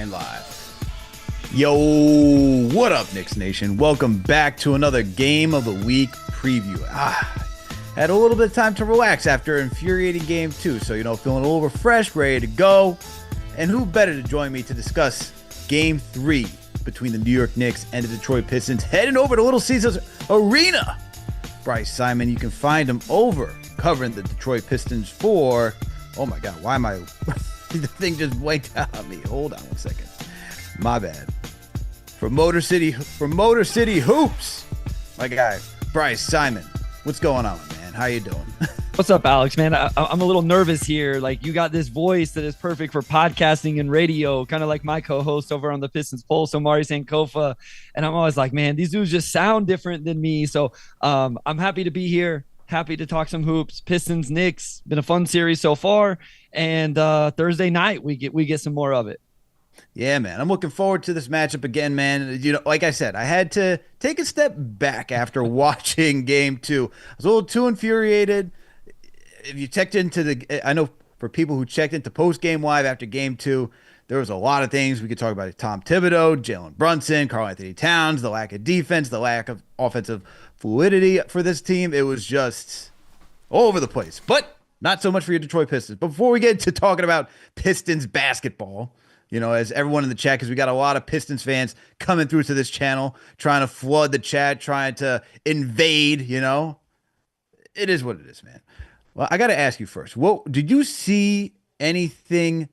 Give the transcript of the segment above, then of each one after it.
and live. Yo, what up, Knicks Nation? Welcome back to another Game of the Week preview. Had a little bit of time to relax after an infuriating Game 2, so, feeling a little refreshed, ready to go. And who better to join me to discuss Game 3 between the New York Knicks and the Detroit Pistons, heading over to Little Caesars Arena. Bryce Simon, you can find him over covering the Detroit Pistons for, oh my God, why am I, the thing just blanked out on me. Hold on one second. My bad. For Motor City Hoops, my guy, Bryce Simon. What's going on, man? How you doing? What's up, Alex, man? I'm a little nervous here. Like, you got this voice that is perfect for podcasting and radio, kind of like my co-host over on the Pistons Pulse, Omari Sankofa. And I'm always like, man, these dudes just sound different than me. So I'm happy to be here. Happy to talk some hoops. Pistons, Knicks, been a fun series so far. And Thursday night, we get some more of it. Yeah, man. I'm looking forward to this matchup again, man. Like I said, I had to take a step back after watching Game 2. I was a little too infuriated. If you checked into I know for people who checked into post-game live after Game 2, there was a lot of things we could talk about. Tom Thibodeau, Jalen Brunson, Karl-Anthony Towns, the lack of defense, the lack of offensive fluidity for this team. It was just all over the place. But not so much for your Detroit Pistons. But before we get to talking about Pistons basketball, as everyone in the chat, because we got a lot of Pistons fans coming through to this channel, trying to flood the chat, trying to invade, It is what it is, man. Well, I got to ask you first. Did you see anything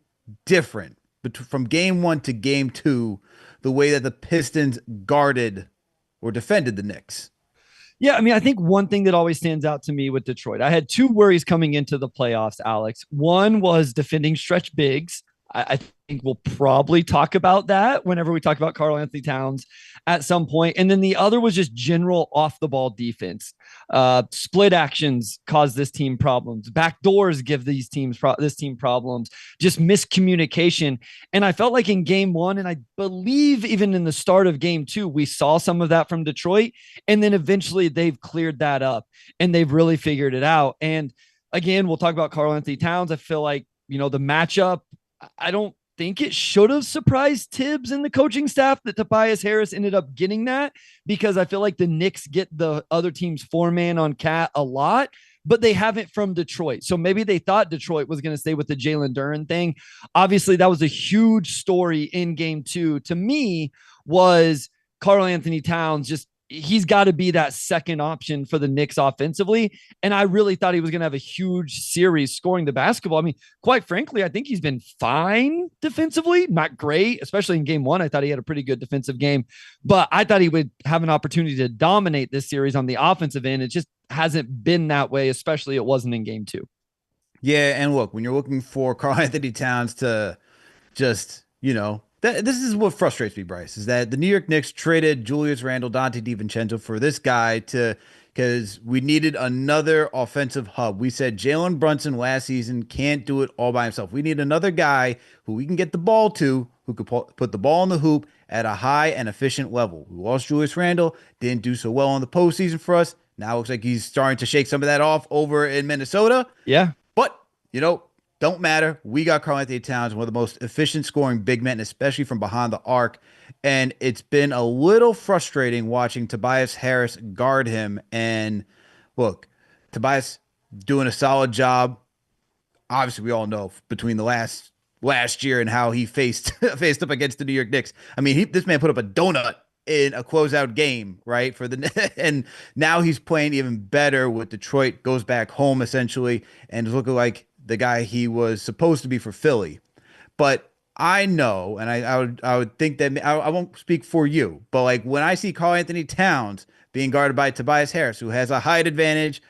different from Game 1 to Game 2, the way that the Pistons guarded or defended the Knicks? Yeah, I think one thing that always stands out to me with Detroit, I had two worries coming into the playoffs, Alex. One was defending stretch bigs. I think we'll probably talk about that whenever we talk about Karl-Anthony Towns at some point. And then the other was just general off-the-ball defense. Split actions cause this team problems. Back doors give this team problems. Just miscommunication. And I felt like in Game 1, and I believe even in the start of Game 2, we saw some of that from Detroit. And then eventually they've cleared that up and they've really figured it out. And again, we'll talk about Karl-Anthony Towns. I feel like, the matchup, I don't think it should have surprised Tibbs and the coaching staff that Tobias Harris ended up getting that, because I feel like the Knicks get the other team's 4-man on Cat a lot, but they haven't from Detroit. So maybe they thought Detroit was going to stay with the Jalen Duren thing. Obviously, that was a huge story in Game 2. To me, was Karl-Anthony Towns he's got to be that second option for the Knicks offensively. And I really thought he was going to have a huge series scoring the basketball. Quite frankly, I think he's been fine defensively, not great, especially in Game 1. I thought he had a pretty good defensive game, but I thought he would have an opportunity to dominate this series on the offensive end. It just hasn't been that way, especially it wasn't in Game 2. Yeah. And look, when you're looking for Karl-Anthony Towns to just, this is what frustrates me, Bryce, is that the New York Knicks traded Julius Randle, Dante DiVincenzo for this guy because we needed another offensive hub. We said Jalen Brunson last season can't do it all by himself. We need another guy who we can get the ball to, who could put the ball in the hoop at a high and efficient level. We lost Julius Randle, didn't do so well in the postseason for us. Now it looks like he's starting to shake some of that off over in Minnesota. Yeah. But, don't matter. We got Karl-Anthony Towns, one of the most efficient scoring big men, especially from behind the arc. And it's been a little frustrating watching Tobias Harris guard him. And look, Tobias doing a solid job. Obviously, we all know between the last year and how he faced up against the New York Knicks. This man put up a donut in a closeout game, right? And now he's playing even better with Detroit, goes back home essentially, and is looking like the guy he was supposed to be for Philly. But I know, and I would think that I won't speak for you, but like when I see Karl-Anthony Towns being guarded by Tobias Harris, who has a height advantage,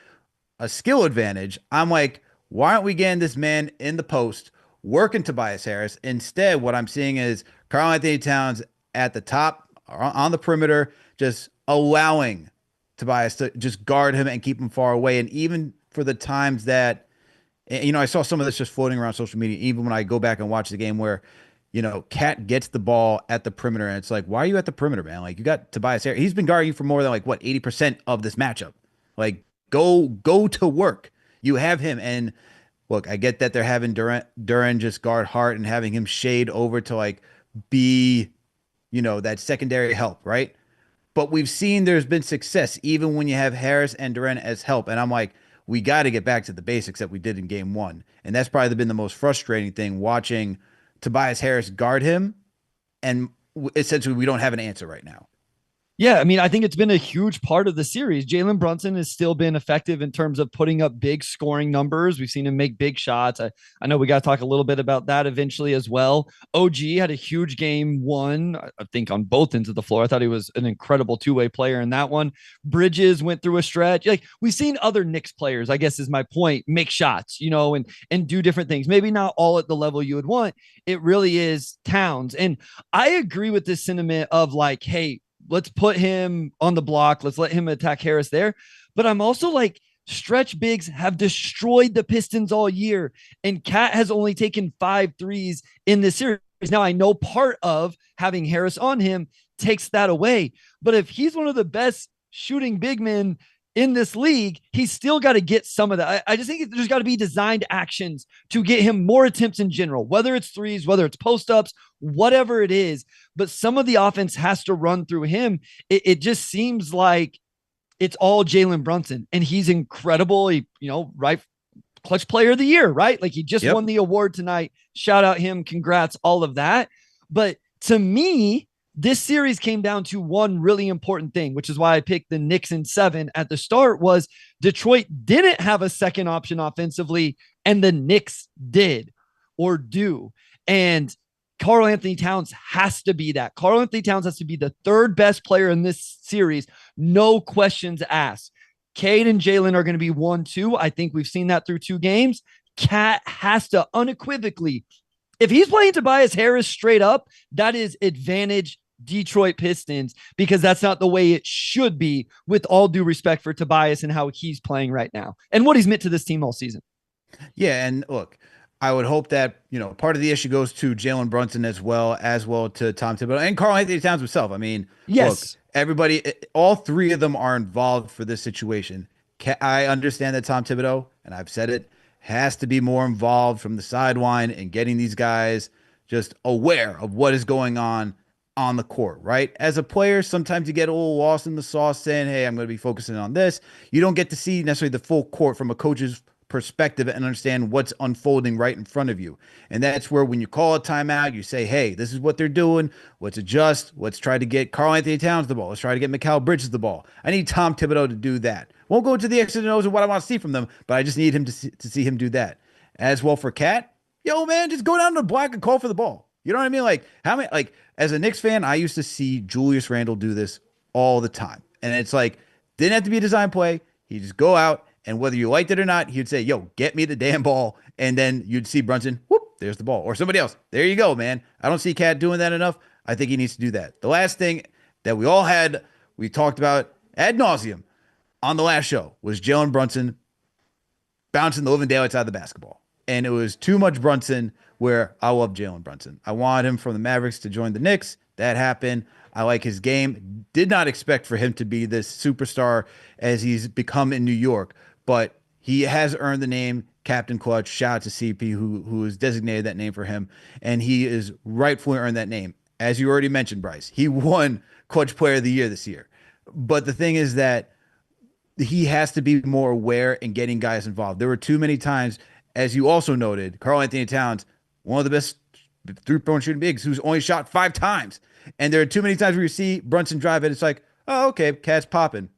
a skill advantage, I'm like, why aren't we getting this man in the post working Tobias Harris? Instead, what I'm seeing is Karl-Anthony Towns at the top on the perimeter, just allowing Tobias to just guard him and keep him far away. And even for the times that, I saw some of this just floating around social media, even when I go back and watch the game where, Cat gets the ball at the perimeter and it's like, why are you at the perimeter, man? Like, you got Tobias Harris. He's been guarding you for more than 80% of this matchup. Like, go to work. You have him. And look, I get that they're having Duren just guard Hart and having him shade over to be, that secondary help, right? But we've seen there's been success even when you have Harris and Durant as help. And I'm like, we got to get back to the basics that we did in game one. And that's probably been the most frustrating thing watching Tobias Harris guard him. And essentially, we don't have an answer right now. Yeah, I mean, I think it's been a huge part of the series. Jalen Brunson has still been effective in terms of putting up big scoring numbers. We've seen him make big shots. I know we got to talk a little bit about that eventually as well. OG had a huge game one, I think, on both ends of the floor. I thought he was an incredible two-way player in that one. Bridges went through a stretch. Like, we've seen other Knicks players, I guess is my point, make shots, and do different things. Maybe not all at the level you would want. It really is Towns. And I agree with this sentiment of like, hey, let's put him on the block. Let's let him attack Harris there. But I'm also like, stretch bigs have destroyed the Pistons all year, and Cat has only taken 5 threes in this series. Now, I know part of having Harris on him takes that away, but if he's one of the best shooting big men in this league, he's still got to get some of that. I just think there's got to be designed actions to get him more attempts in general, whether it's threes, whether it's post ups, whatever it is. But some of the offense has to run through him. It just seems like it's all Jalen Brunson, and he's incredible. He, right, clutch player of the year, right? Like, he just won the award tonight. Shout out him. Congrats, all of that. But to me, this series came down to one really important thing, which is why I picked the Knicks in 7 at the start. Was Detroit didn't have a second option offensively, and the Knicks did or do. And Karl-Anthony Towns has to be that. Karl-Anthony Towns has to be the third best player in this series. No questions asked. Cade and Jalen are going to be 1-2. I think we've seen that through 2 games. Cat has to unequivocally, if he's playing Tobias Harris straight up, that is advantage Detroit Pistons, because that's not the way it should be, with all due respect for Tobias and how he's playing right now and what he's meant to this team all season. Yeah, and look, I would hope that, part of the issue goes to Jalen Brunson as well to Tom Thibodeau and Karl-Anthony Towns himself. I mean, yes, look, everybody, all 3 of them are involved for this situation. I understand that Tom Thibodeau, and I've said it, has to be more involved from the sideline and getting these guys just aware of what is going on the court, right? As a player, sometimes you get a little lost in the sauce saying, hey, I'm going to be focusing on this. You don't get to see necessarily the full court from a coach's perspective and understand what's unfolding right in front of you. And that's where, when you call a timeout, you say, hey, this is what they're doing. Let's adjust. Let's try to get Karl-Anthony Towns the ball. Let's try to get Mikal Bridges the ball. I need Tom Thibodeau to do that. Won't go to the X's and O's of what I want to see from them, but I just need him to see him do that. As well for Cat, yo, man, just go down to the block and call for the ball. You know what I mean? Like, how many, like, as a Knicks fan, I used to see Julius Randle do this all the time. And it's like, didn't have to be a design play. He'd just go out, and whether you liked it or not, he'd say, yo, get me the damn ball. And then you'd see Brunson, whoop, there's the ball. Or somebody else. There you go, man. I don't see Cat doing that enough. I think he needs to do that. The last thing that we talked about ad nauseum on the last show, was Jalen Brunson bouncing the living daylights out of the basketball. And it was too much Brunson, where I love Jalen Brunson. I wanted him from the Mavericks to join the Knicks. That happened. I like his game. Did not expect for him to be this superstar as he's become in New York, but he has earned the name Captain Clutch. Shout out to CP who has designated that name for him, and he is rightfully earned that name. As you already mentioned, Bryce, he won Clutch Player of the Year this year. But the thing is that he has to be more aware in getting guys involved. There were too many times, as you also noted, Karl-Anthony Towns, one of the best three-point shooting bigs, who's only shot 5 times. And there are too many times where you see Brunson drive it. It's like, oh, okay, Cat's popping.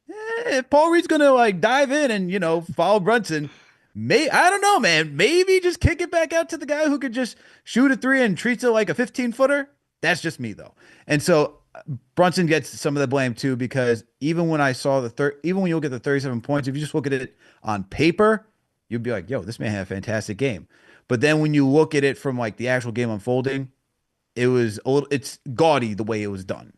If Paul Reed's going to like dive in and, follow Brunson, I don't know, man. Maybe just kick it back out to the guy who could just shoot a 3 and treats it like a 15-footer. That's just me, though. And so Brunson gets some of the blame too, because even when I saw even when you look at the 37 points, if you just look at it on paper, you'd be like, yo, this man had a fantastic game. But then when you look at it from like the actual game unfolding, it's gaudy the way it was done,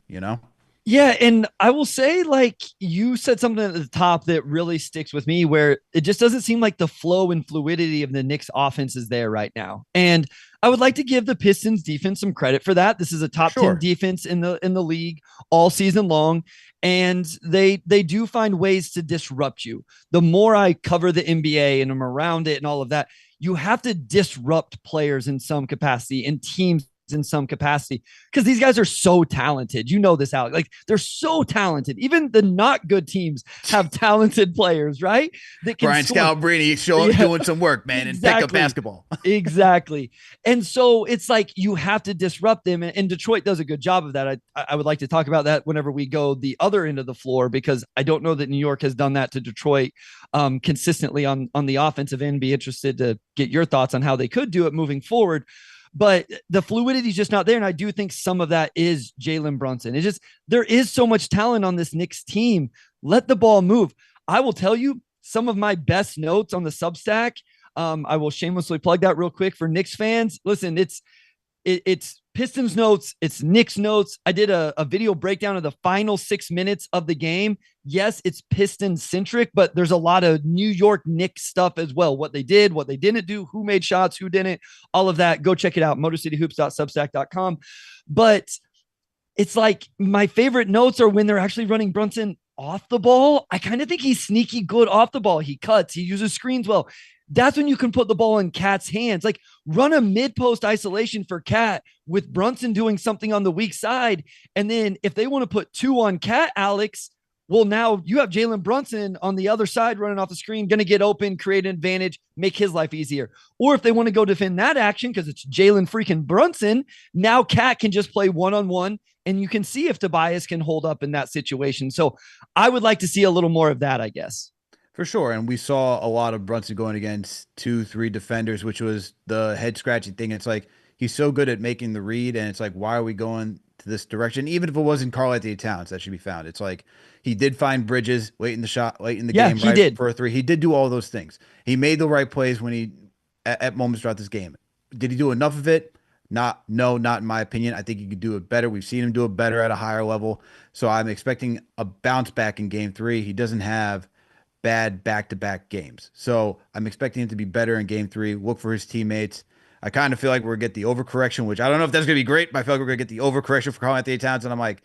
Yeah, and I will say, like, you said something at the top that really sticks with me, where it just doesn't seem like the flow and fluidity of the Knicks offense is there right now. And I would like to give the Pistons defense some credit for that. This is a top 10 defense in the league all season long, and they do find ways to disrupt you. The more I cover the NBA and I'm around it and all of that, you have to disrupt players in some capacity and teams in some capacity because these guys are so talented. You know this, Alex. Like they're so talented. Even the not good teams have talented players, right? That can Brian score. Scalabrine doing some work, man, and pick up basketball. Exactly. And so it's like you have to disrupt them. And Detroit does a good job of that. I would like to talk about that whenever we go the other end of the floor, because I don't know that New York has done that to Detroit consistently on the offensive end. Be interested to get your thoughts on how they could do it moving forward. But the fluidity is just not there. And I do think some of that is Jalen Brunson. It's just, there is so much talent on this Knicks team. Let the ball move. I will tell you some of my best notes on the Substack. I will shamelessly plug that real quick for Knicks fans. Listen, it's Pistons notes, it's Knicks notes. I did a video breakdown of the final 6 minutes of the game. Yes, it's Pistons centric, but there's a lot of New York Knicks stuff as well. What they did, what they didn't do, who made shots, who didn't, all of that. Go check it out, motorcityhoops.substack.com. But it's like my favorite notes are when they're actually running Brunson off the ball. I kind of think he's sneaky good off the ball. He cuts, he uses screens well. That's when you can put the ball in Cat's hands. Like run a mid-post isolation for Cat with Brunson doing something on the weak side. And then if they want to put 2 on Cat, Alex, well, now you have Jalen Brunson on the other side running off the screen, going to get open, create an advantage, make his life easier. Or if they want to go defend that action because it's Jalen freaking Brunson, now Cat can just play one-on-one, and you can see if Tobias can hold up in that situation. So I would like to see a little more of that, I guess. For sure. And we saw a lot of Brunson going against 2-3 defenders, which was the head scratching thing. It's like he's so good at making the read, and it's like, why are we going to this direction? Even if it wasn't Karl-Anthony Towns that should be found. It's like he did find Bridges late in the game, he right? did. For a 3. He did do all those things. He made the right plays when he at moments throughout this game. Did he do enough of it? Not in my opinion. I think he could do it better. We've seen him do it better at a higher level. So I'm expecting a bounce back in game 3. He doesn't have bad back-to-back games. So I'm expecting him to be better in game 3. Look for his teammates. I kind of feel like we're going to get the overcorrection, which I don't know if that's going to be great, but I feel like we're going to get the overcorrection for Karl-Anthony Towns. And I'm like,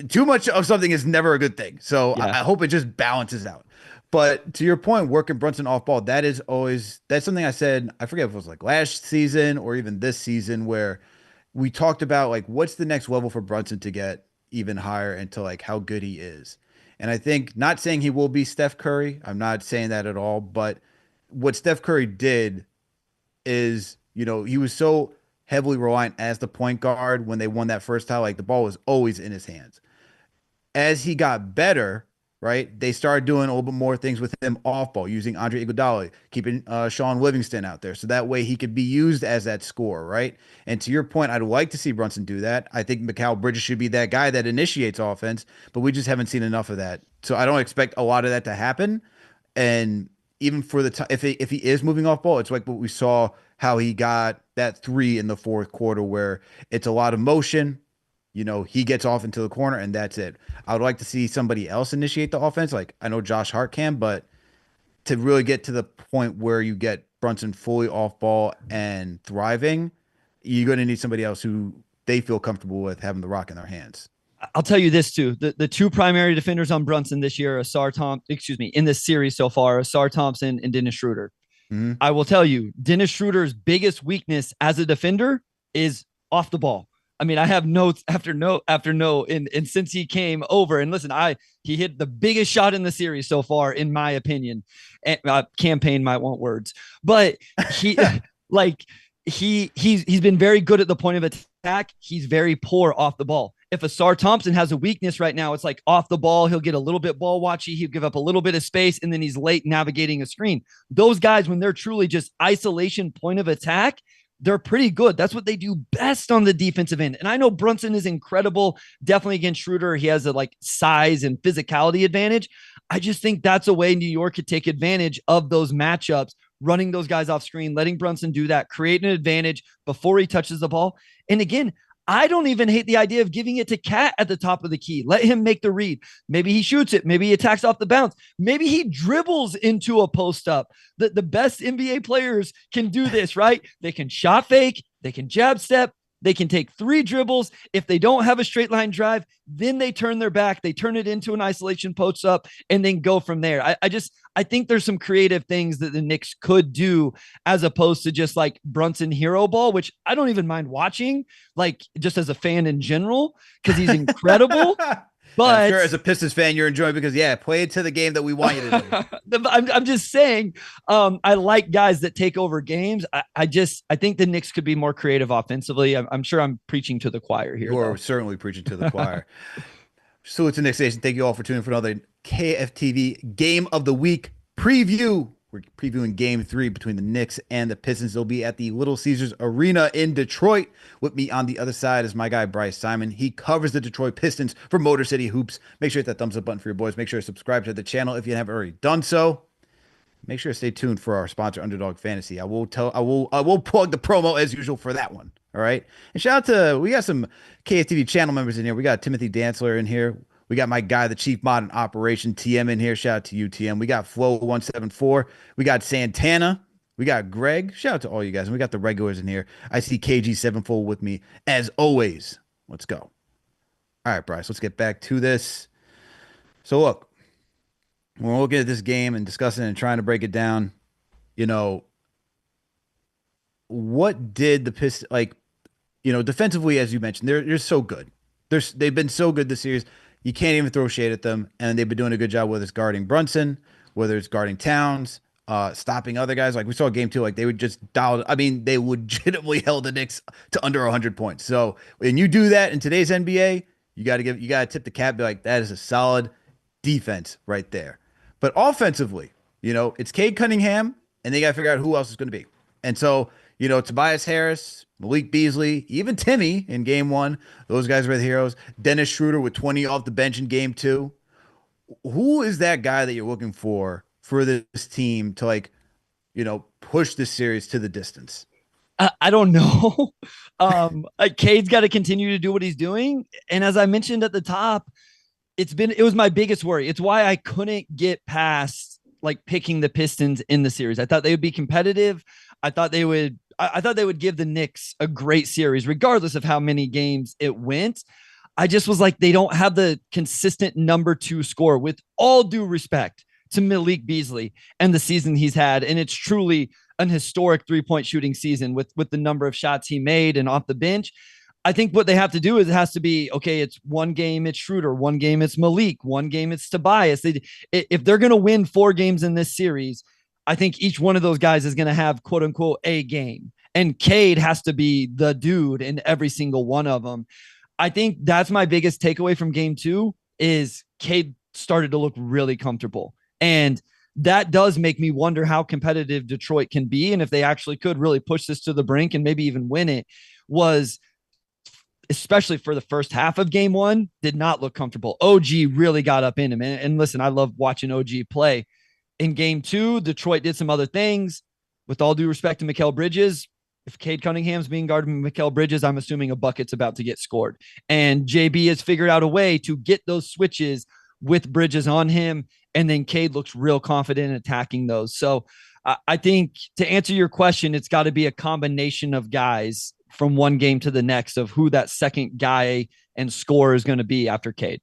too much of something is never a good thing. So yeah. I hope it just balances out. But to your point, working Brunson off ball, that's something I said, I forget if it was like last season or even this season, where we talked about like, what's the next level for Brunson to get even higher and to like how good he is. And I think, not saying he will be Steph Curry, I'm not saying that at all, but what Steph Curry did is, he was so heavily reliant as the point guard when they won that first title, like the ball was always in his hands. As he got better, right, they started doing a little bit more things with him off ball, using Andre Iguodala, keeping Sean Livingston out there, so that way he could be used as that scorer, right? And to your point, I'd like to see Brunson do that. I think Mikal Bridges should be that guy that initiates offense, but we just haven't seen enough of that. So I don't expect a lot of that to happen. And even for if he is moving off ball, it's like what we saw, how he got that 3 in the fourth quarter, where it's a lot of motion. He gets off into the corner and that's it. I would like to see somebody else initiate the offense. Like I know Josh Hart can, but to really get to the point where you get Brunson fully off ball and thriving, you're going to need somebody else who they feel comfortable with having the rock in their hands. I'll tell you this too. The 2 primary defenders on Brunson this year, in this series so far, Asar Thompson and Dennis Schroeder. Mm-hmm. I will tell you, Dennis Schroeder's biggest weakness as a defender is off the ball. I mean, I have notes after note after note, and since he came over, and listen, he hit the biggest shot in the series so far, in my opinion. And campaign might want words, but he he's been very good at the point of attack. He's very poor off the ball. If Asar Thompson has a weakness right now, it's like off the ball, he'll get a little bit ball watchy, he'll give up a little bit of space, and then he's late navigating a screen. Those guys, when they're truly just isolation point of attack, they're pretty good. That's what they do best on the defensive end. And I know Brunson is incredible, definitely against Schroeder. He has a size and physicality advantage. I just think that's a way New York could take advantage of those matchups, running those guys off screen, letting Brunson do that, create an advantage before he touches the ball. And again, I don't even hate the idea of giving it to Cat at the top of the key. Let him make the read. Maybe he shoots it. Maybe he attacks off the bounce. Maybe he dribbles into a post up. The best NBA players can do this, right? They can shot fake. They can jab step. They can take 3 dribbles. If they don't have a straight line drive, then they turn their back, they turn it into an isolation post up, and then go from there. I think there's some creative things that the Knicks could do as opposed to just like Brunson hero ball, which I don't even mind watching, like just as a fan in general, because he's incredible. And I'm But sure as a Pistons fan, you're enjoying because, yeah, play it to the game that we want you to do. I'm just saying, I like guys that take over games. I think the Knicks could be more creative offensively. I'm sure I'm preaching to the choir here. You are Though. certainly preaching to the choir. So it's the Knicks Nation. Thank you all for tuning in for another KFTV Game of the Week preview. We're previewing Game 3 between the Knicks and the Pistons. They'll be at the Little Caesars Arena in Detroit. With me on the other side is my guy, Bryce Simon. He covers the Detroit Pistons for Motor City Hoops. Make sure to hit that thumbs up button for your boys. Make sure to subscribe to the channel if you haven't already done so. Make sure to stay tuned for our sponsor, Underdog Fantasy. I will plug the promo as usual for that one. All right. And shout out to, we got some KFTV channel members in here. We got Timothy Dantzler in here. We got my guy, the Chief Mod in Operation, TM in here. Shout out to you, TM. We got Flow174. We got Santana. We got Greg. Shout out to all you guys. And we got the regulars in here. I see KG7 with me as always. Let's go. All right, Bryce, let's get back to this. So look, when we're looking at this game and discussing and trying to break it down, you know, what did the Pistons, like, you know, defensively, as you mentioned, they're so good. They've been so good this series. You can't even throw shade at them, and they've been doing a good job, whether it's guarding Brunson, whether it's guarding Towns, stopping other guys. Like we saw game 2, like they would just dial. I mean, they legitimately held the Knicks to under 100 points. So when you do that in today's NBA, you got to tip the cap. Be like, that is a solid defense right there. But offensively, you know, it's Cade Cunningham, and they got to figure out who else is going to be. And so, you know, Tobias Harris, Malik Beasley, even Timmy in game 1, those guys were the heroes. Dennis Schroeder with 20 off the bench in game 2. Who is that guy that you're looking for this team to, like, you know, push this series to the distance? I don't know. Cade's got to continue to do what he's doing. And as I mentioned at the top, it was my biggest worry. It's why I couldn't get past like picking the Pistons in the series. I thought they would be competitive. I thought they would give the Knicks a great series, regardless of how many games it went. I just was like, they don't have the consistent number 2 score, with all due respect to Malik Beasley and the season he's had. And it's truly an historic 3-point shooting season with the number of shots he made and off the bench. I think what they have to do is it has to be, okay, it's one game it's Schroeder, one game it's Malik, one game it's Tobias. If they're going to win 4 games in this series, I think each one of those guys is going to have quote unquote a game. And Cade has to be the dude in every single one of them. I think that's my biggest takeaway from game 2 is Cade started to look really comfortable. And that does make me wonder how competitive Detroit can be. And if they actually could really push this to the brink and maybe even win it, was especially for the first half of game 1, did not look comfortable. OG really got up in him. And listen, I love watching OG play. In game 2, Detroit did some other things. With all due respect to Mikal Bridges, if Cade Cunningham's being guarded by Mikal Bridges, I'm assuming a bucket's about to get scored. And JB has figured out a way to get those switches with Bridges on him. And then Cade looks real confident in attacking those. So I think to answer your question, it's got to be a combination of guys from one game to the next of who that second guy and scorer is going to be after Cade.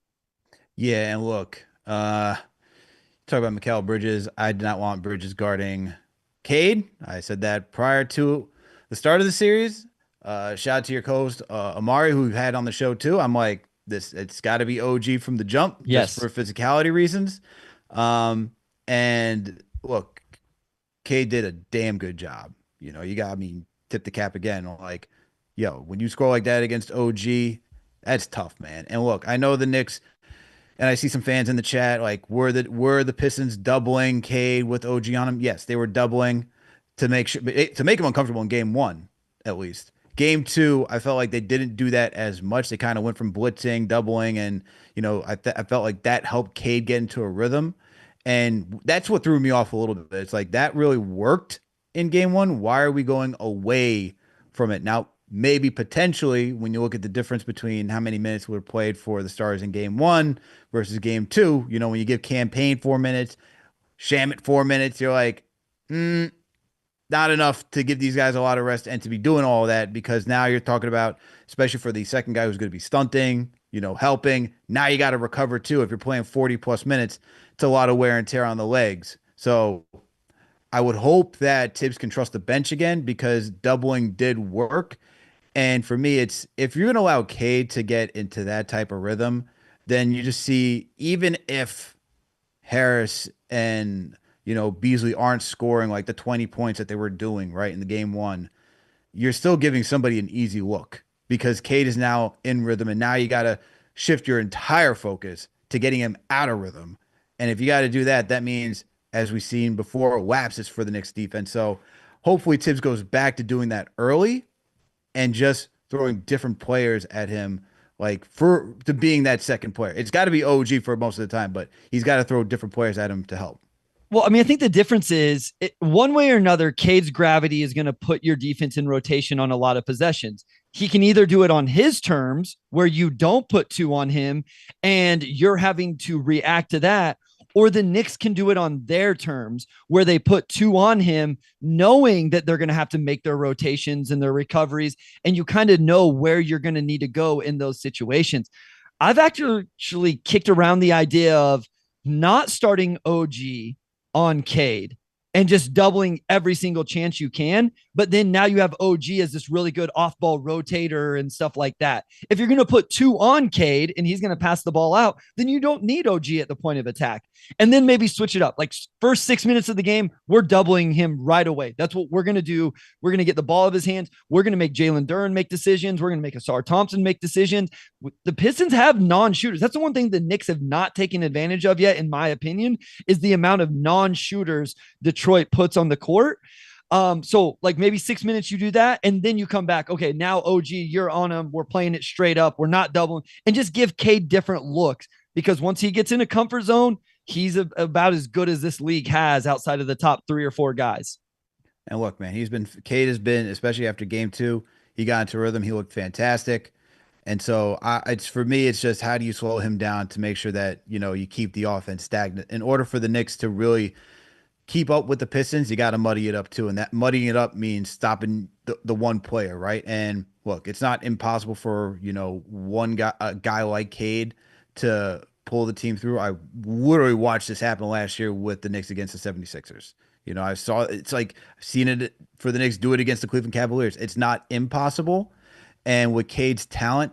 Yeah, and look, talk about Mikal Bridges. I did not want Bridges guarding Cade. I said that prior to the start of the series. Shout out to your co-host, Amari, who we've had on the show too. I'm like, it's got to be OG from the jump, yes, just for physicality reasons. And look, Cade did a damn good job. You know, you got me tip the cap again. Like, yo, when you score like that against OG, that's tough, man. And look, I know the Knicks, and I see some fans in the chat like, were the Pistons doubling Cade with OG on him? Yes, they were doubling to make sure to make him uncomfortable in game 1, at least. Game 2, I felt like they didn't do that as much. They kind of went from blitzing, doubling, and you know, I felt like that helped Cade get into a rhythm, and that's what threw me off a little bit. It's like that really worked in game 1. Why are we going away from it now? Maybe potentially when you look at the difference between how many minutes were played for the Stars in game 1 versus game 2, you know, when you give Campaign 4 minutes, Shamet 4 minutes, you're like, not enough to give these guys a lot of rest and to be doing all of that, because now you're talking about, especially for the second guy who's going to be stunting, helping. Now you got to recover too. If you're playing 40 plus minutes, it's a lot of wear and tear on the legs. So I would hope that Tibbs can trust the bench again, because doubling did work. And for me, it's if you're going to allow Cade to get into that type of rhythm, then you just see, even if Harris and Beasley aren't scoring like the 20 points that they were doing right in the game one, you're still giving somebody an easy look, because Cade is now in rhythm, and now you got to shift your entire focus to getting him out of rhythm. And if you got to do that, that means, as we've seen before, lapses for the Knicks defense. So hopefully Tibbs goes back to doing that early and just throwing different players at him, like to being that second player. It's got to be OG for most of the time, but he's got to throw different players at him to help. Well, I mean, I think the difference is one way or another, Cade's gravity is going to put your defense in rotation on a lot of possessions. He can either do it on his terms, where you don't put two on him and you're having to react to that, or the Knicks can do it on their terms, where they put two on him, knowing that they're going to have to make their rotations and their recoveries, and you kind of know where you're going to need to go in those situations. I've actually kicked around the idea of not starting OG on Cade and just doubling every single chance you can. But then now you have OG as this really good off-ball rotator and stuff like that. If you're going to put two on Cade and he's going to pass the ball out, then you don't need OG at the point of attack. And then maybe switch it up. Like first 6 minutes of the game, we're doubling him right away. That's what we're going to do. We're going to get the ball out of his hands. We're going to make Jalen Duren make decisions. We're going to make Assa Thompson make decisions. The Pistons have non-shooters. That's the one thing the Knicks have not taken advantage of yet, in my opinion, is the amount of non-shooters Detroit puts on the court. So like maybe 6 minutes you do that, and then you come back. Okay, now OG, you're on him. We're playing it straight up. We're not doubling, and just give Cade different looks, because once he gets in a comfort zone, he's about as good as this league has outside of the top 3 or 4 guys. And look, man, Cade has been, especially after game 2, he got into rhythm. He looked fantastic. And so it's for me, it's just, how do you slow him down to make sure that, you keep the offense stagnant? In order for the Knicks to really keep up with the Pistons, you got to muddy it up too. And that muddying it up means stopping the one player, right? And look, it's not impossible for, a guy like Cade to pull the team through. I literally watched this happen last year with the Knicks against the 76ers. I saw, it's like, I've seen it for the Knicks do it against the Cleveland Cavaliers. It's not impossible. And with Cade's talent,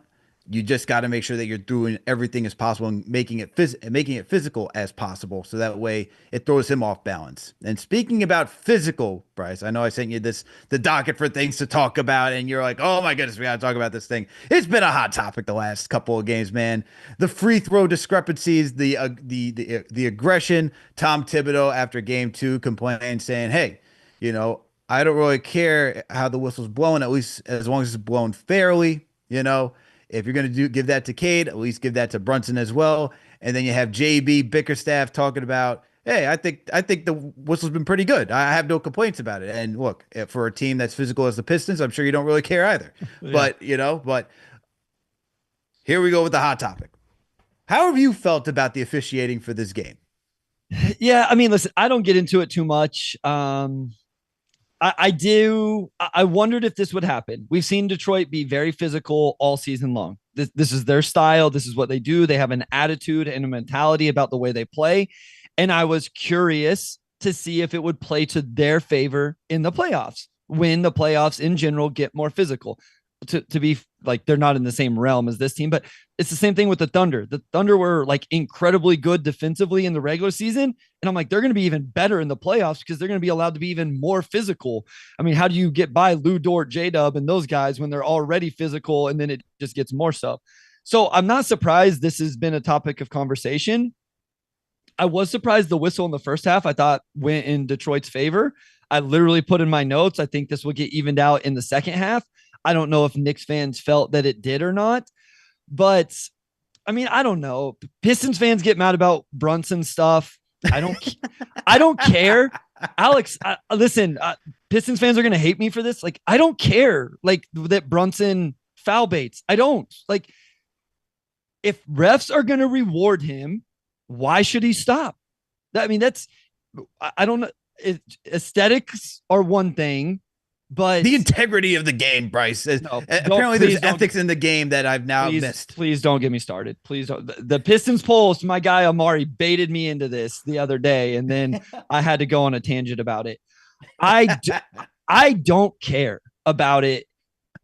you just got to make sure that you're doing everything as possible and making it physical as possible, so that way it throws him off balance. And speaking about physical, Bryce, I know I sent you the docket for things to talk about, and you're like, oh my goodness, we got to talk about this thing. It's been a hot topic the last couple of games, man. The free throw discrepancies, the aggression. Tom Thibodeau after game 2 complained, saying, hey, I don't really care how the whistle's blowing, at least as long as it's blown fairly. If you're going to give that to Cade, at least give that to Brunson as well. And then you have JB Bickerstaff talking about, hey, I think the whistle's been pretty good. I have no complaints about it. And look, for a team that's physical as the Pistons, I'm sure you don't really care either. Yeah. But here we go with the hot topic. How have you felt about the officiating for this game? Yeah, I mean, listen, I don't get into it too much. I do. I wondered if this would happen. We've seen Detroit be very physical all season long. This is their style. This is what they do. They have an attitude and a mentality about the way they play. And I was curious to see if it would play to their favor in the playoffs, when the playoffs in general get more physical. To be like, they're not in the same realm as this team, but it's the same thing with the Thunder. The Thunder were like incredibly good defensively in the regular season. And I'm like, they're going to be even better in the playoffs because they're going to be allowed to be even more physical. I mean, how do you get by Lou Dort, J-Dub, and those guys when they're already physical, and then it just gets more so? So I'm not surprised this has been a topic of conversation. I was surprised the whistle in the first half, I thought, went in Detroit's favor. I literally put in my notes, I think this will get evened out in the second half. I don't know if Knicks fans felt that it did or not, but I mean, I don't know. Pistons fans get mad about Brunson stuff. I don't care. Alex, listen, Pistons fans are going to hate me for this. Like, I don't care, like, that Brunson foul baits. I don't. Like, if refs are going to reward him, why should he stop? I mean, I don't know. aesthetics are one thing, but the integrity of the game, Bryce. no, Apparently, there's ethics in the game that I've now missed. Please don't get me started. Please don't. The Pistons post, my guy Amari baited me into this the other day, and then I had to go on a tangent about it. I don't care about it.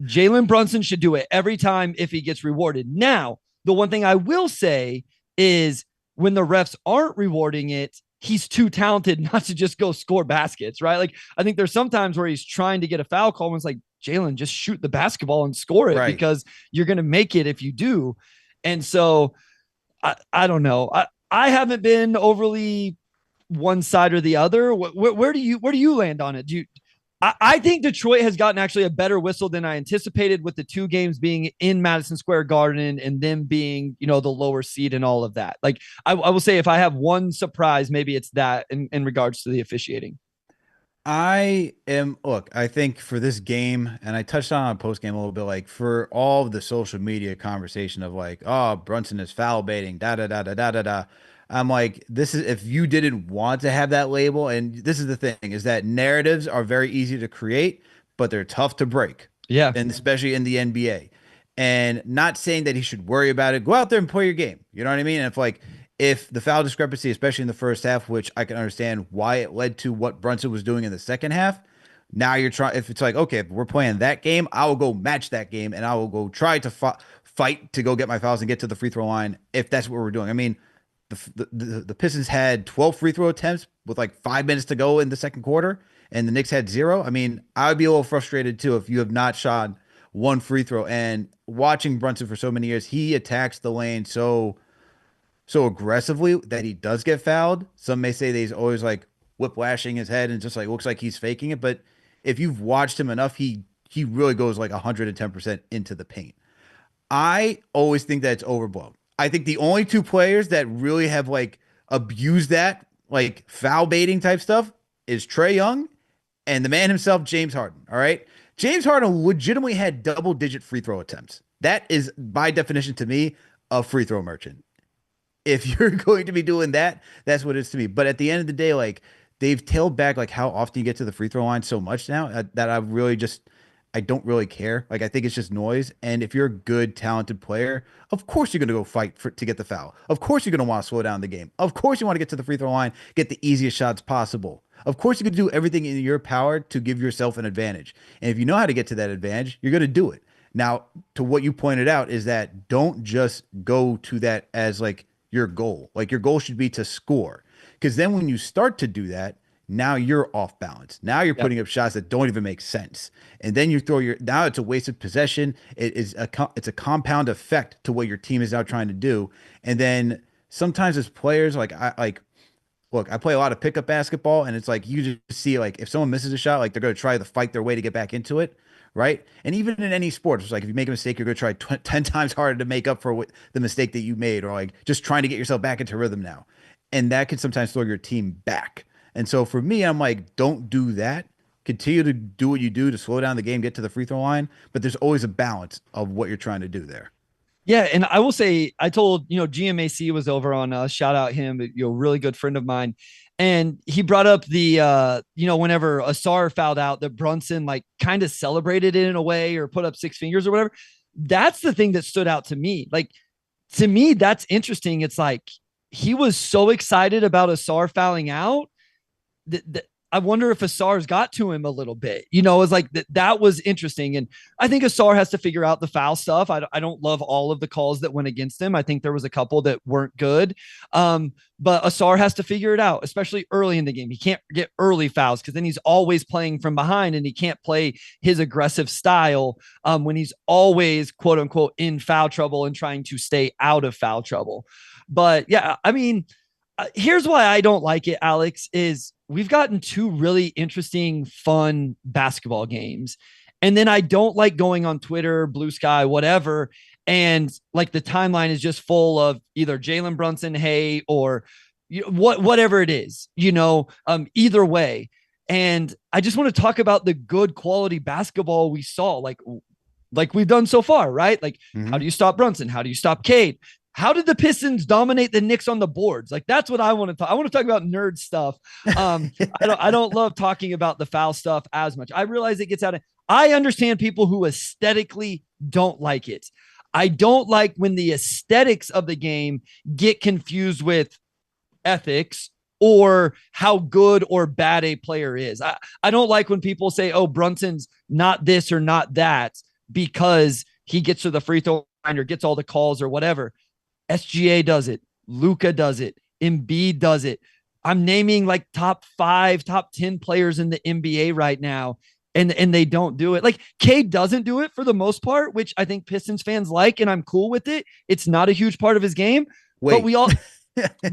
Jalen Brunson should do it every time if he gets rewarded. Now, the one thing I will say is when the refs aren't rewarding it, he's too talented not to just go score baskets, right? Like, I think there's sometimes where he's trying to get a foul call and it's like, Jalen, just shoot the basketball and score it, right? Because you're going to make it if you do. And so I don't know. I haven't been overly one side or the other. Where do you land on it? I think Detroit has gotten actually a better whistle than I anticipated, with the two games being in Madison Square Garden and them being, the lower seed and all of that. Like, I will say, if I have one surprise, maybe it's that in regards to the officiating. I think for this game, and I touched on a post game a little bit, like for all of the social media conversation of like, oh, Brunson is foul baiting, da da da da da da da. I'm like, this is, if you didn't want to have that label, and this is the thing, is that narratives are very easy to create, but they're tough to break. Yeah. And especially in the NBA. And not saying that he should worry about it. Go out there and play your game. You know what I mean? And if the foul discrepancy, especially in the first half, which I can understand why it led to what Brunson was doing in the second half. Now you're trying, if it's like, okay, if we're playing that game, I will go match that game and I will go try to fight to go get my fouls and get to the free throw line if that's what we're doing. I mean, the Pistons had 12 free throw attempts with like 5 minutes to go in the second quarter, and the Knicks had 0. I mean, I would be a little frustrated too if you have not shot one free throw. And watching Brunson for so many years, he attacks the lane so aggressively that he does get fouled. Some may say that he's always like whiplashing his head and just like looks like he's faking it. But if you've watched him enough, he really goes like 110% into the paint. I always think that it's overblown. I think the only two players that really have like abused that like foul baiting type stuff is Trae Young and the man himself, James Harden. All right. James Harden legitimately had double-digit free throw attempts. That is, by definition to me, a free throw merchant. If you're going to be doing that, that's what it is to me. But at the end of the day, like, they've tailed back like how often you get to the free throw line so much now that I don't really care. Like, I think it's just noise. And if you're a good, talented player, of course you're going to go fight to get the foul. Of course you're going to want to slow down the game. Of course you want to get to the free throw line, get the easiest shots possible. Of course you can do everything in your power to give yourself an advantage. And if you know how to get to that advantage, you're going to do it. Now, to what you pointed out is that don't just go to that as like your goal. Like, your goal should be to score. Because then when you start to do that, now you're off balance. Now you're putting up shots that don't even make sense. And then you now it's a wasted possession. It's a compound effect to what your team is now trying to do. And then sometimes as players, look, I play a lot of pickup basketball, and it's like you just see like if someone misses a shot, like they're going to try to fight their way to get back into it. Right. And even in any sport, it's like if you make a mistake, you're going to try 10 times harder to make up for the mistake that you made, or like just trying to get yourself back into rhythm now. And that can sometimes throw your team back. And so for me, I'm like, don't do that. Continue to do what you do to slow down the game, get to the free throw line. But there's always a balance of what you're trying to do there. Yeah. And I will say, I told, GMAC was over on shout out him, really good friend of mine. And he brought up the, whenever Asar fouled out, that Brunson like kind of celebrated it in a way or put up 6 fingers or whatever. That's the thing that stood out to me. Like, to me, that's interesting. It's like he was so excited about Asar fouling out that I wonder if Asar's got to him a little bit. It's like that was interesting. And I think Asar has to figure out the foul stuff. I don't love all of the calls that went against him. I think there was a couple that weren't good. But Asar has to figure it out, especially early in the game. He can't get early fouls because then he's always playing from behind and he can't play his aggressive style when he's always, quote unquote, in foul trouble and trying to stay out of foul trouble. But yeah, I mean, here's why I don't like it, Alex, is we've gotten 2 really interesting, fun basketball games. And then I don't like going on Twitter, Blue Sky, whatever. And like the timeline is just full of either Jalen Brunson, hey, or whatever it is, either way. And I just want to talk about the good quality basketball we saw, like we've done so far, right? Like, how do you stop Brunson? How do you stop Cade? how did the Pistons dominate the Knicks on the boards? Like that's what I want to talk. I want to talk about nerd stuff. I don't love talking about the foul stuff as much. I realize it gets out of. I understand people who aesthetically don't like it. I don't like when the aesthetics of the game get confused with ethics or how good or bad a player is. I don't like when people say, oh, Brunson's not this or not that because he gets to the free throw line or gets all the calls or whatever. SGA does it. Luka does it. Embiid does it. I'm naming like top 5, top 10 players in the NBA right now, and they don't do it. Like Cade doesn't do it for the most part, which I think Pistons fans like, and I'm cool with it. It's not a huge part of his game, Wait.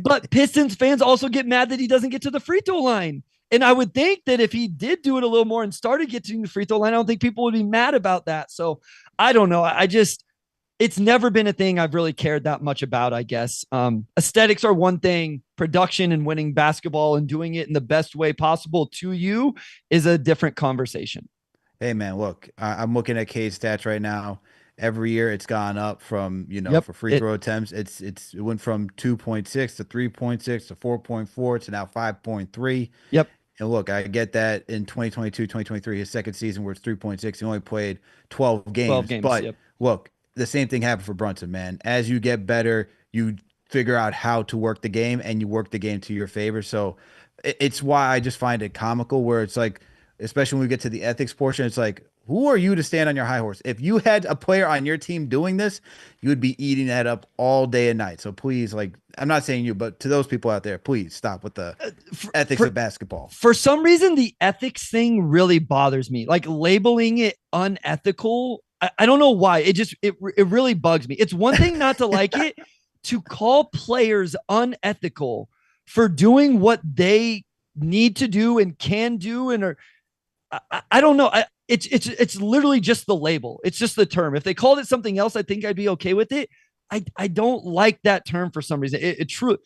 but Pistons fans also get mad that he doesn't get to the free throw line. And I would think that if he did do it a little more and started getting the free throw line, I don't think people would be mad about that. So I don't know. It's never been a thing I've really cared that much about, I guess. Aesthetics are one thing. Production and winning basketball and doing it in the best way possible to you is a different conversation. Hey man, look, I'm looking at Cade's stats right now. Every year it's gone up from, Yep. for free throw attempts. It went from 2.6 to 3.6 to 4.4 to now 5.3. Yep. And look, I get that in 2022, 2023, his second season where it's 3.6, he only played 12 games. 12 games. But Yep. look, the same thing happened for Brunson, man. As you get better, you figure out how to work the game and you work the game to your favor. So it's why I just find it comical where it's like, especially when we get to the ethics portion, it's like, who are you to stand on your high horse? If you had a player on your team doing this, you would be eating that up all day and night. So please, like, I'm not saying you, but to those people out there, please stop with the ethics of basketball. For some reason, the ethics thing really bothers me. Like labeling it unethical. I don't know why. It really bugs me. It's one thing not to like it, to call players unethical for doing what they need to do and can do, and I don't know. It's literally just the label. It's just the term. If they called it something else, I think I'd be okay with it. I don't like that term for some reason. It truly,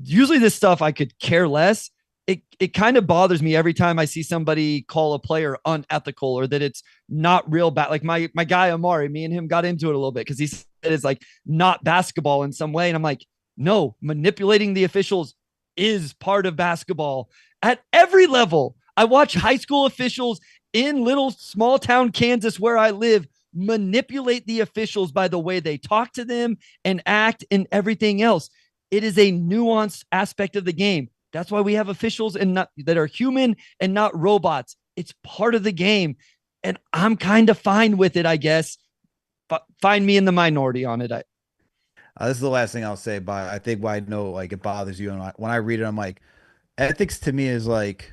usually this stuff I could care less. It kind of bothers me every time I see somebody call a player unethical or that it's not real bad. Like my guy Amari, me and him got into it a little bit because he said it's like not basketball in some way. And I'm like, no, manipulating the officials is part of basketball at every level. I watch high school officials in little small town Kansas where I live manipulate the officials by the way they talk to them and act and everything else. It is a nuanced aspect of the game. That's why we have officials and not that are human and not robots. It's part of the game. And I'm kind of fine with it, I guess. Find me in the minority on it. This is the last thing I'll say, but I think why I know like it bothers you. And when I read it, I'm like, ethics to me is like,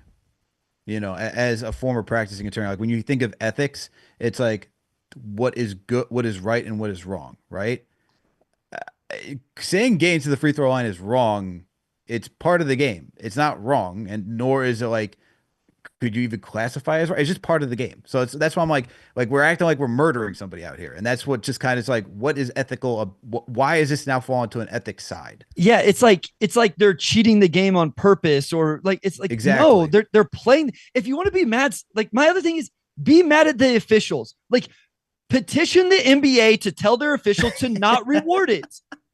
as a former practicing attorney, like when you think of ethics, it's like what is good, what is right, and what is wrong, right? Saying getting to the free throw line is wrong. It's part of the game. It's not wrong, and nor is it like, could you even classify as right? It's just part of the game. So that's why I'm like we're acting like we're murdering somebody out here, and that's what just kind of is like, what is ethical? Why is this now falling to an ethics side? Yeah, it's like they're cheating the game on purpose, or like it's like exactly. No, they're playing. If you want to be mad, like my other thing is be mad at the officials. Like petition the NBA to tell their officials to not reward it.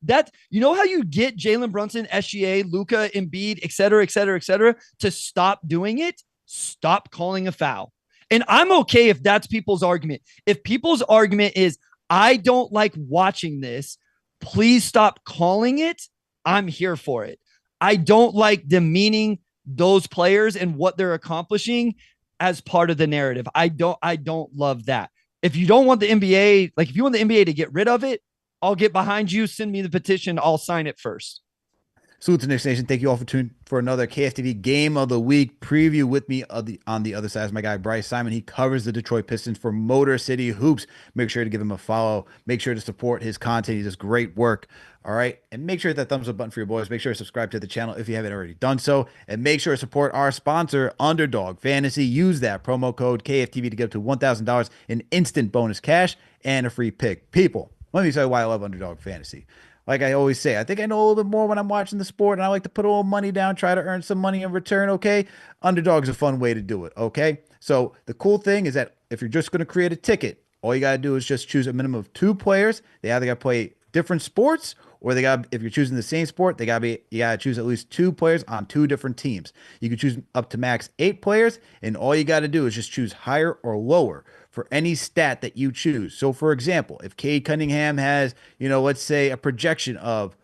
That how you get Jalen Brunson, SGA, Luka, Embiid, et cetera, to stop doing it. Stop calling a foul. And I'm okay if that's people's argument. If people's argument is, I don't like watching this, please stop calling it, I'm here for it. I don't like demeaning those players and what they're accomplishing as part of the narrative. I don't love that. If you don't want the NBA, like if you want the NBA to get rid of it, I'll get behind you. Send me the petition. I'll sign it first. Salute to Knicks Nation. Thank you all for tuning for another KFTV Game of the Week preview. With me on the other side is my guy, Bryce Simon. He covers the Detroit Pistons for Motor City Hoops. Make sure to give him a follow. Make sure to support his content. He does great work. All right. And make sure to hit that thumbs up button for your boys. Make sure to subscribe to the channel if you haven't already done so. And make sure to support our sponsor, Underdog Fantasy. Use that promo code KFTV to get up to $1,000 in instant bonus cash and a free pick. People, let me tell you why I love Underdog Fantasy. Like I always say, I think I know a little bit more when I'm watching the sport, and I like to put a little money down, try to earn some money in return, okay? Underdog's a fun way to do it, okay? So the cool thing is that if you're just going to create a ticket, all you got to do is just choose a minimum of 2 players. They either got to play different sports, or they got if you're choosing the same sport, you gotta choose at least two players on two different teams. You can choose up to max 8 players, and all you got to do is just choose higher or lower for any stat that you choose. So, for example, if Cade Cunningham has, let's say a projection of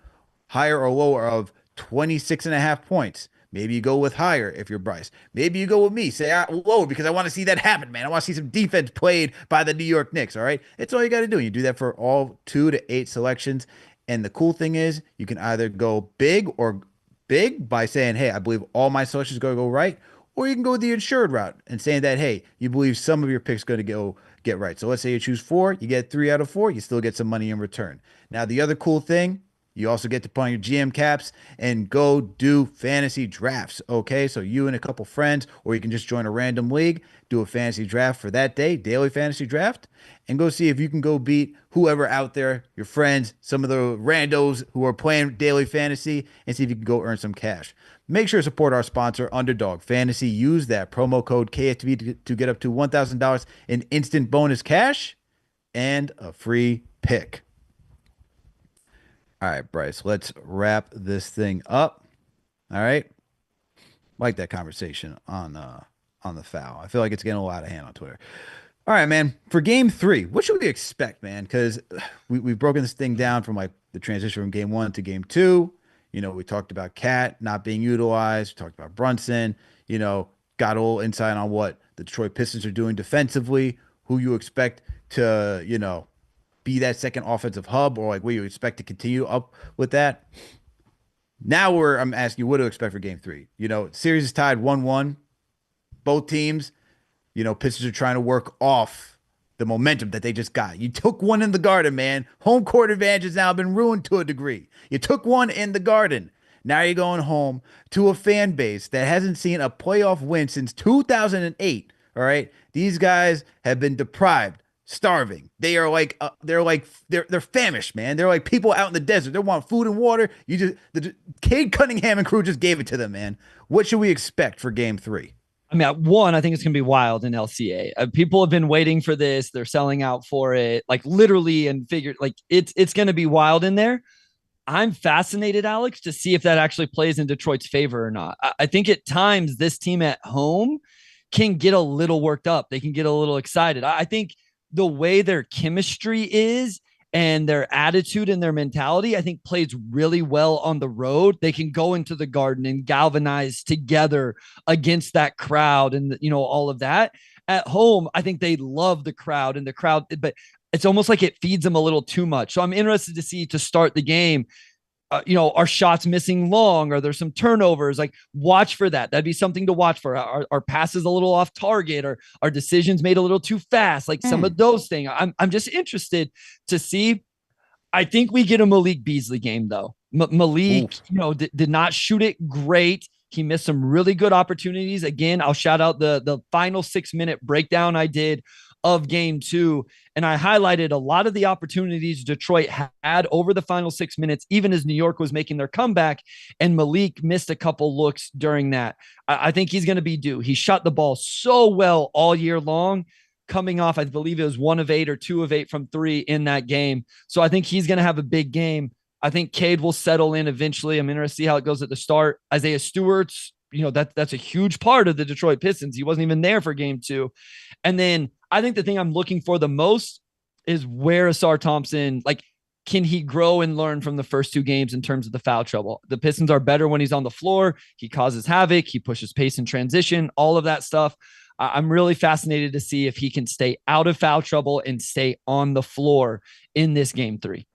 higher or lower of 26 and a half points. Maybe you go with higher if you're Bryce. Maybe you go with me, say lower because I want to see that happen, man. I want to see some defense played by the New York Knicks. All right. That's all you got to do. You do that for all 2 to 8 selections. And the cool thing is you can either go big or big by saying, hey, I believe all my selections are going to go right. Or you can go the insured route and saying that, hey, you believe some of your picks going to go get right. So let's say you choose 4, you get 3 out of 4, you still get some money in return. Now, the other cool thing, you also get to put on your GM caps and go do fantasy drafts. Okay, so you and a couple friends, or you can just join a random league, do a fantasy draft for that day, daily fantasy draft, and go see if you can go beat whoever out there, your friends, some of the randos who are playing daily fantasy, and see if you can go earn some cash. Make sure to support our sponsor, Underdog Fantasy. Use that promo code KFTV to get up to $1,000 in instant bonus cash and a free pick. All right, Bryce, let's wrap this thing up. All right. Like that conversation on the foul. I feel like it's getting a lot of hand on Twitter. All right, man. For game 3, what should we expect, man? Because we've broken this thing down from like the transition from game 1 to game 2. We talked about Cat not being utilized. We talked about Brunson. Got a little insight on what the Detroit Pistons are doing defensively, who you expect to, be that second offensive hub, or like what you expect to continue up with that. Now I'm asking you what to expect for game 3. Series is tied 1-1. Both teams, Pistons are trying to work off the momentum that they just got. You took one in the Garden, man. Home court advantage has now been ruined to a degree. You took one in the Garden. Now you're going home to a fan base that hasn't seen a playoff win since 2008. All right. These guys have been deprived, starving. They're famished, man. They're like people out in the desert. They want food and water. The Cade Cunningham and crew just gave it to them, man. What should we expect for game 3? I mean, one, I think it's going to be wild in LCA. People have been waiting for this. They're selling out for it, like literally and figured. Like it's going to be wild in there. I'm fascinated, Alex, to see if that actually plays in Detroit's favor or not. I think at times this team at home can get a little worked up. They can get a little excited. I think the way their chemistry is and their attitude and their mentality, I think plays really well on the road. They can go into the Garden and galvanize together against that crowd and, all of that. At home, I think they love the crowd and the crowd, but it's almost like it feeds them a little too much. So I'm interested to see to start the game, are shots missing long? Are there some turnovers? Like watch for that. That'd be something to watch for. Are passes a little off target, or are decisions made a little too fast? Like some of those things. I'm just interested to see. I think we get a Malik Beasley game though. Malik, did not shoot it great. He missed some really good opportunities. Again, I'll shout out the final 6-minute breakdown I did of game 2. And I highlighted a lot of the opportunities Detroit had over the final 6 minutes, even as New York was making their comeback, and Malik missed a couple looks during that. I think he's going to be due. He shot the ball so well all year long, coming off, I believe it was 1 of 8 or 2 of 8 from 3 in that game. So I think he's going to have a big game. I think Cade will settle in eventually. I'm interested to see how it goes at the start. Isaiah Stewart's, that's a huge part of the Detroit Pistons. He wasn't even there for game 2. And then I think the thing I'm looking for the most is where Assa Thompson, can he grow and learn from the first 2 games in terms of the foul trouble? The Pistons are better when he's on the floor. He causes havoc. He pushes pace in transition, all of that stuff. I'm really fascinated to see if he can stay out of foul trouble and stay on the floor in this game 3.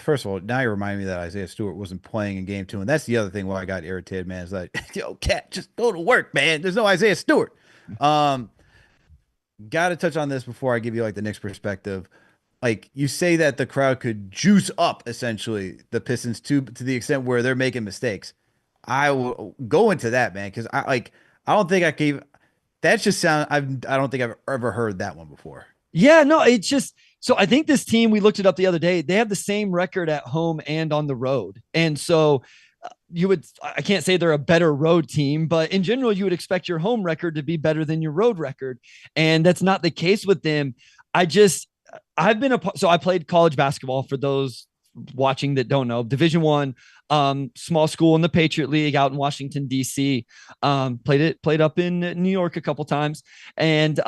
First of all, now you remind me that Isaiah Stewart wasn't playing in game 2. And that's the other thing why I got irritated, man. Is like, Cat, just go to work, man. There's no Isaiah Stewart. Got to touch on this before I give you the Knicks perspective. Like you say that the crowd could juice up essentially the Pistons to the extent where they're making mistakes. I will go into that, man, because I don't think I gave that just sound. I don't think I've ever heard that one before. Yeah, no, it's just so I think this team, we looked it up the other day. They have the same record at home and on the road, and so I can't say they're a better road team, but in general, you would expect your home record to be better than your road record. And that's not the case with them. So I played college basketball for those watching that don't know. Division 1, small school in the Patriot League out in Washington D.C. Played up in New York a couple times, and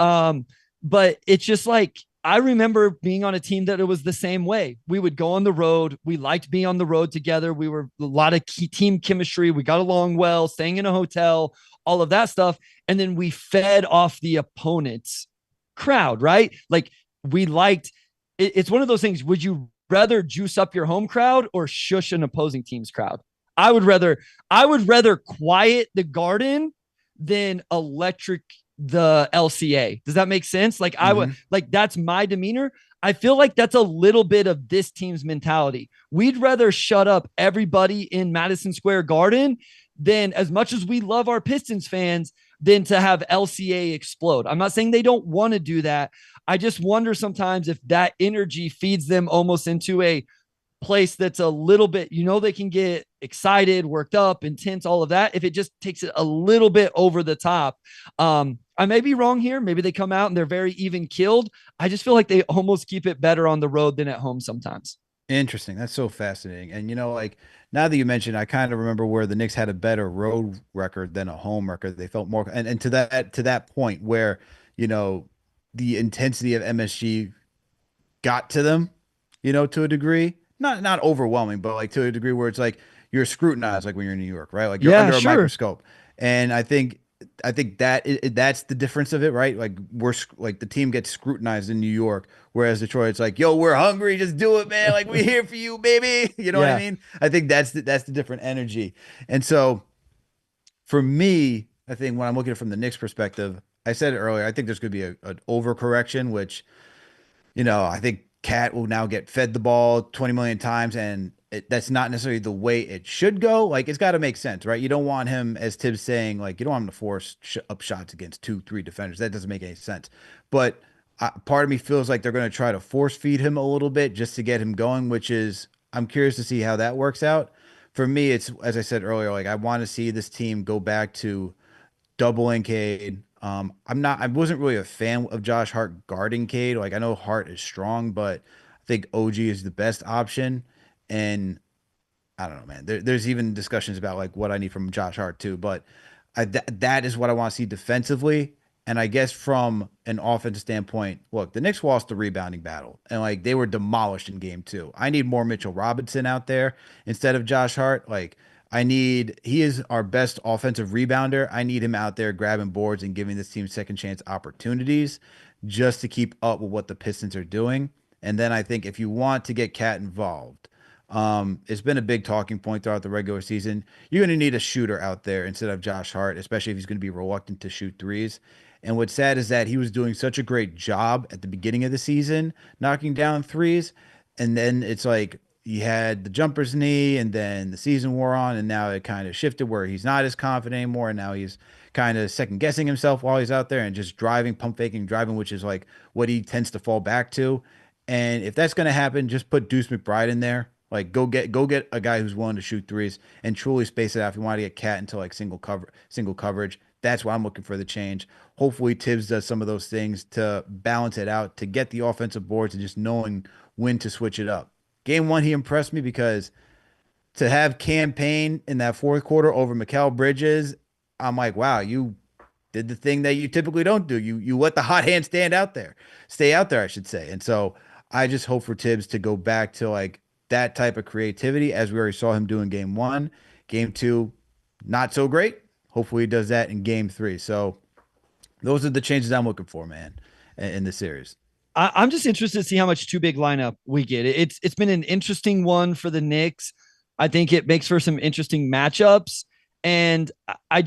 but it's just like I remember being on a team that it was the same way. We would go on the road. We liked being on the road together. We were a lot of key team chemistry. We got along well, staying in a hotel, all of that stuff. And then we fed off the opponent's crowd, right? Like we liked it's one of those things. Would you rather juice up your home crowd or shush an opposing team's crowd? I would rather quiet the Garden than electric the LCA. Does that make sense? Like I would Mm-hmm. like that's my demeanor. I feel like that's a little bit of this team's mentality. We'd rather shut up everybody in Madison Square Garden than, as much as we love our Pistons fans, than to have LCA explode. I'm not saying they don't want to do that. I just wonder sometimes if that energy feeds them almost into a place that's a little bit, they can get excited, worked up, intense, all of that. If it just takes it a little bit over the top, I may be wrong here. Maybe they come out and they're very even killed. I just feel like they almost keep it better on the road than at home sometimes. Interesting. That's so fascinating. And like now that you mentioned, I kind of remember where the Knicks had a better road record than a home record. They felt more, and to that point where, you know, the intensity of MSG got to them, to a degree. Not overwhelming, but like to a degree where it's like you're scrutinized, like when you're in New York, right? Like you're Yeah, under a sure. microscope. And I think that's the difference of it, right? Like like the team gets scrutinized in New York, whereas Detroit, it's like, yo, we're hungry, just do it, man. Like we're here for you, baby. You know what I Yeah. mean? I think that's the different energy. And so for me, I think when I'm looking at it from the Knicks perspective, I said it earlier, I think there's going to be an overcorrection, which I think Cat will now get fed the ball 20 million times, and that's not necessarily the way it should go. Like, it's got to make sense, right? You don't want him, as Tibbs saying, like, you don't want him to force up shots against 2, 3 defenders. That doesn't make any sense. But part of me feels like they're going to try to force feed him a little bit just to get him going, which is, I'm curious to see how that works out. For me, it's, as I said earlier, like, I want to see this team go back to doubling Cade. I wasn't really a fan of Josh Hart guarding Cade. Like I know Hart is strong, but I think OG is the best option. And I don't know, man. There's even discussions about like what I need from Josh Hart too. But that is what I want to see defensively. And I guess from an offensive standpoint, look, the Knicks lost the rebounding battle, and like they were demolished in game 2. I need more Mitchell Robinson out there instead of Josh Hart. Like he is our best offensive rebounder. I need him out there grabbing boards and giving this team second chance opportunities just to keep up with what the Pistons are doing. And then I think if you want to get Cat involved, it's been a big talking point throughout the regular season. You're going to need a shooter out there instead of Josh Hart, especially if he's going to be reluctant to shoot threes. And what's sad is that he was doing such a great job at the beginning of the season, knocking down threes. And then it's like he had the jumper's knee, and then the season wore on, and now it kind of shifted where he's not as confident anymore. And now he's kind of second guessing himself while he's out there and just driving, pump faking, driving, which is like what he tends to fall back to. And if that's going to happen, just put Deuce McBride in there. Like go get a guy who's willing to shoot threes and truly space it out. If you want to get Cat into like single coverage, that's why I'm looking for the change. Hopefully Tibbs does some of those things to balance it out, to get the offensive boards and just knowing when to switch it up. Game 1, he impressed me because to have campaign in that fourth quarter over Mikal Bridges, I'm like, wow, you did the thing that you typically don't do. You let the hot hand stay out there, I should say. And so I just hope for Tibbs to go back to like that type of creativity as we already saw him do in game 1. Game 2, not so great. Hopefully he does that in game 3. So those are the changes I'm looking for, man, in the series. I'm just interested to see how much too big lineup we get. It's been an interesting one for the Knicks. I think it makes for some interesting matchups. And I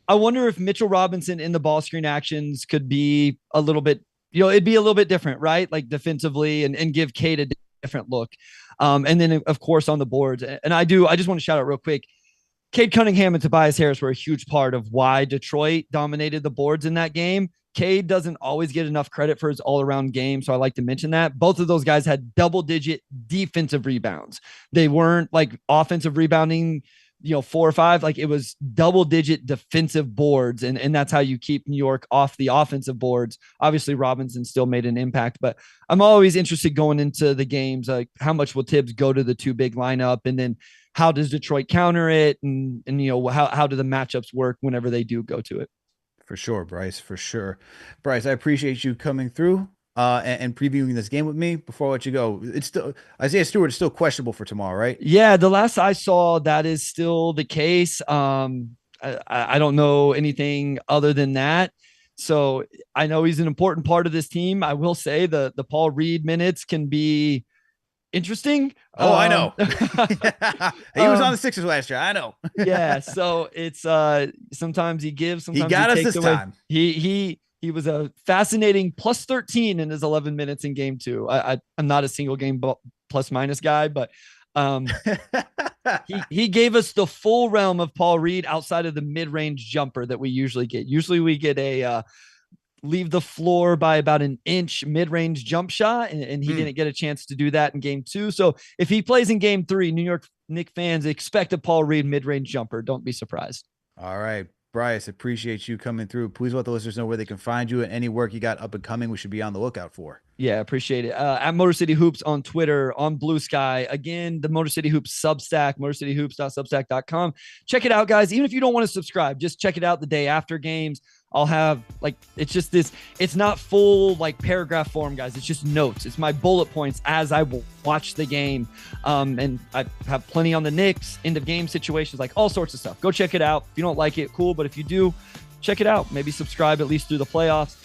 wonder if Mitchell Robinson in the ball screen actions could be a little bit, it'd be a little bit different, right? Like defensively and give Cade a different look. And then of course on the boards. And I just want to shout out real quick. Cade Cunningham and Tobias Harris were a huge part of why Detroit dominated the boards in that game. Cade doesn't always get enough credit for his all-around game, so I like to mention that. Both of those guys had double-digit defensive rebounds. They weren't like offensive rebounding 4 or 5, like it was double digit defensive boards. And that's how you keep New York off the offensive boards. Obviously Robinson still made an impact, but I'm always interested going into the games. Like how much will Tibbs go to the 2 big lineup? And then how does Detroit counter it? And how do the matchups work whenever they do go to it? For sure, Bryce, for sure. Bryce, I appreciate you coming through and previewing this game with me. Before I let you go, it's still Isaiah Stewart is still questionable for tomorrow, right? Yeah, the last I saw, that is still the case. I don't know anything other than that. So I know he's an important part of this team. I will say the Paul Reed minutes can be interesting. Oh, I know. He was on the Sixers last year. I know. Yeah. So it's sometimes he gives, sometimes he got us takes this away. time. He was a fascinating plus 13 in his 11 minutes in game 2. I'm not a single game plus minus guy, but he gave us the full realm of Paul Reed outside of the mid-range jumper that we usually get. Usually we get a leave the floor by about an inch mid-range jump shot, and he didn't get a chance to do that in game 2. So if he plays in game 3, New York Knicks fans expect a Paul Reed mid-range jumper. Don't be surprised. All right, Bryce, appreciate you coming through. Please let the listeners know where they can find you and any work you got up and coming we should be on the lookout for. Yeah, appreciate it. At Motor City Hoops on Twitter, on Blue Sky. Again, the Motor City Hoops Substack, motorcityhoops.substack.com. Check it out, guys. Even if you don't want to subscribe, just check it out the day after games. I'll have it's just this, it's not full paragraph form, guys. It's just notes. It's my bullet points as I watch the game. And I have plenty on the Knicks, end of game situations, all sorts of stuff. Go check it out. If you don't like it, cool. But if you do, check it out. Maybe subscribe at least through the playoffs.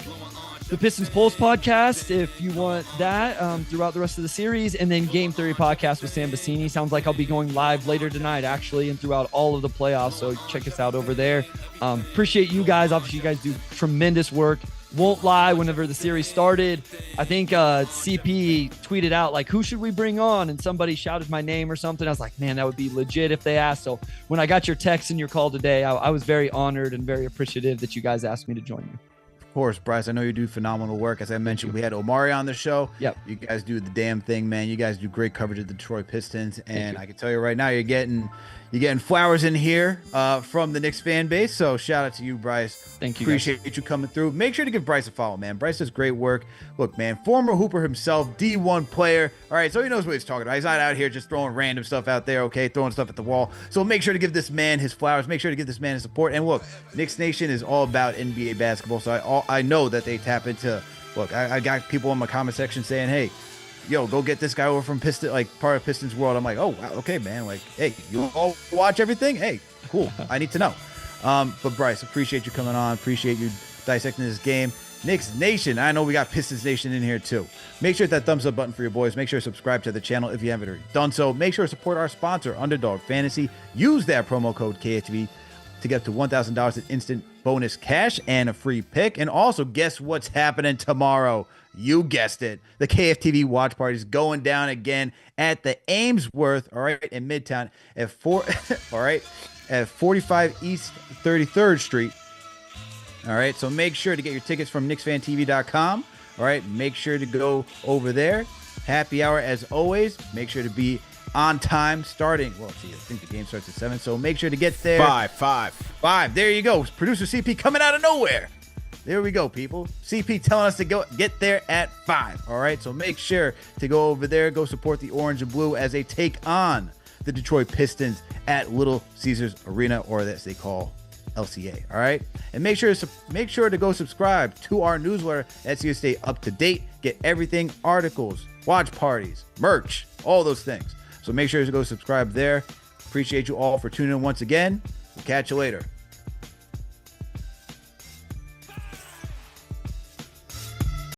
The Pistons Pulse podcast, if you want that throughout the rest of the series, and then Game Theory podcast with Sam Bassini. Sounds like I'll be going live later tonight, actually, and throughout all of the playoffs. So check us out over there. Appreciate you guys. Obviously, you guys do tremendous work. Won't lie, whenever the series started, I think CP tweeted out, who should we bring on? And somebody shouted my name or something. I was like, man, that would be legit if they asked. So when I got your text and your call today, I was very honored and very appreciative that you guys asked me to join you. Of course, Bryce, I know you do phenomenal work. As I mentioned, we had Omari on the show. Yep. You guys do the damn thing, man. You guys do great coverage of the Detroit Pistons. And I can tell you right now, you're getting flowers in here from the Knicks fan base. So shout out to you, Bryce. Thank you. Appreciate you coming through. Make sure to give Bryce a follow, man. Bryce does great work. Look, man, former Hooper himself, D1 player. All right, so he knows what he's talking about. He's not out here just throwing random stuff out there, okay, throwing stuff at the wall. So make sure to give this man his flowers. Make sure to give this man his support. And look, Knicks Nation is all about NBA basketball. So I know that they tap into, look, I got people in my comment section saying, hey, yo, go get this guy over from Piston, part of Pistons World. I'm like, oh, wow, okay, man. Hey, you all watch everything? Hey, cool. I need to know. But Bryce, appreciate you coming on. Appreciate you dissecting this game. Knicks Nation, I know we got Pistons Nation in here too. Make sure to hit that thumbs up button for your boys. Make sure to subscribe to the channel if you haven't already done so. Make sure to support our sponsor, Underdog Fantasy. Use that promo code KFTV to get up to $1,000 in instant bonus cash and a free pick. And also, guess what's happening tomorrow? You guessed it. The KFTV watch party is going down again at the Amesworth, all right, in Midtown at 45 East 33rd Street. All right, so make sure to get your tickets from KnicksFanTV.com. All right, make sure to go over there. Happy hour as always. Make sure to be on time starting. Well, see, I think the game starts at 7, so make sure to get there. 5. There you go. Producer CP coming out of nowhere. There we go, people. CP telling us to go get there at 5. All right, so make sure to go over there. Go support the Orange and Blue as they take on the Detroit Pistons at Little Caesars Arena, or as they call LCA. All right, and make sure to go subscribe to our newsletter. That's you stay up to date, get everything, articles, watch parties, merch, all those things. So make sure to go subscribe there. Appreciate you all for tuning in once again. We'll catch you later.